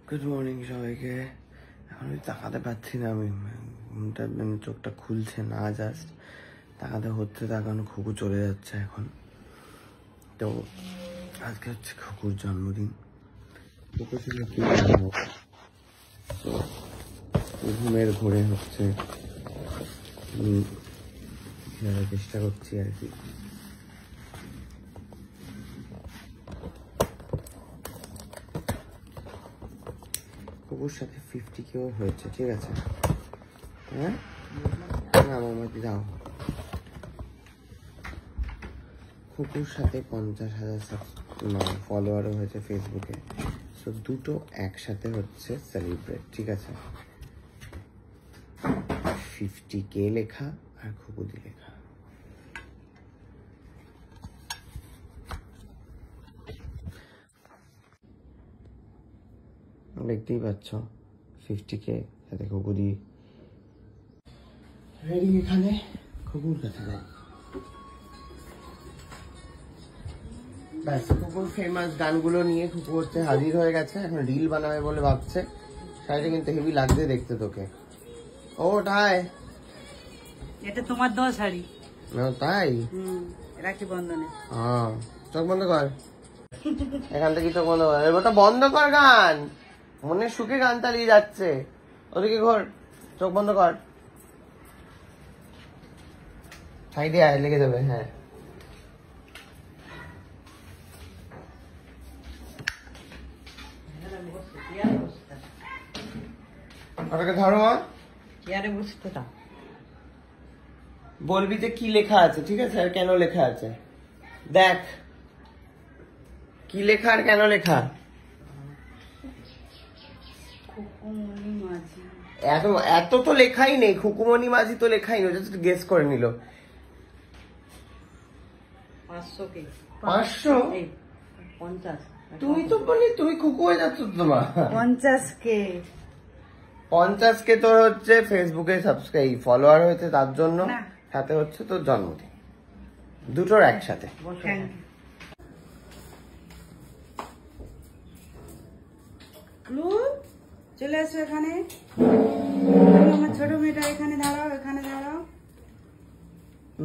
Good morning সবাইকে। এখন আমি তাকাতে পারছি না, আমি চোখটা খুলছে না, জাস্ট তাকাতে হচ্ছে। তাকানো খুকু চলে যাচ্ছে এখন। তো আজকে হচ্ছে খুকুর জন্মদিন। খুকুর সঙ্গে কি জানবো, তো ঘুমের ঘোরে হচ্ছে চেষ্টা করছি আর কি। খুকুর সাথে 50K হয়েছে, ঠিক আছে? হ্যাঁ না মামাকে যাও। খুকুর সাথে 50,000 ফলোয়ারও হয়েছে ফেসবুকে। সো দুটো একসাথে হচ্ছে সেলিব্রেট, ঠিক আছে? 50K লেখা আর খুকুদি লেখা। দেখতেই পাচ্ছ 50K সাথে খুকুদি রেডি। এখানে খুকুর কাছে যাই। ব্যাস, খুকুর ফেমাস গানগুলো নিয়ে খুকু হচ্ছে হাজির হয়ে গেছে। এখন রিল বানাবে বলে ভাবছে। শাড়িটা কিন্তু হেভি লাগছে দেখতে তোকে। ও তাই? এটা তোমার দেওয়া শাড়ি? তাই? রাখি বন্ধনে। হ্যাঁ, চোখ বন্ধ কর। এখান থেকে চোখ বন্ধ কর। ওটা বন্ধ কর, গান মনে সুখে গান চালিয়ে যাচ্ছে। ওদিকে ঘর, চোখ বন্ধ কর। সাইডে আয়, লেগে যাবে। হ্যাঁ, ওটাকে ধরো। চেয়ারে বসতে দাও। বলবি যে কি লেখা আছে, ঠিক আছে? আর কেন লেখা আছে দেখ। কি লেখা আর কেন লেখা। এত এত তো লেখাই নেই। খুকুমনি মাঝি তো লেখাই নেই, জাস্ট গেস করে নিল। 500K 500? 50। তুমি তো বলি তুমি খুকু হয়ে যাচ্ছ তোমার। 50K 50K তোর হচ্ছে ফেসবুকে সাবস্ক্রাইব ফলোয়ার হয়েছে, তার জন্য। সাথে হচ্ছে তোর জন্মদিন, দুটোর একসাথে। চলে আসো এখানে। আমার ছোট মেয়েটা এখানে দাঁড়াও, এখানে দাঁড়াও।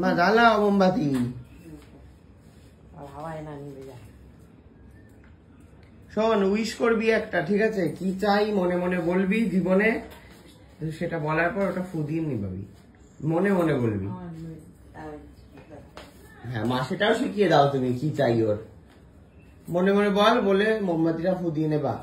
মা জ্বালাও মোমবাতি। হাওয়ায় না নিবে যা। শোন, উইশ করবি একটা, ঠিক আছে? কি চাই মনে মনে বলবি জীবনে, সেটা বলার পর ওটা ফু দিয়ে নিবাবি। মনে মনে বলবি। হ্যাঁ মা, সেটাও শিখিয়ে দাও তুমি, কি চাই ওর মনে মনে বল, বলে মোমবাতিটা ফু দিয়ে নেবা।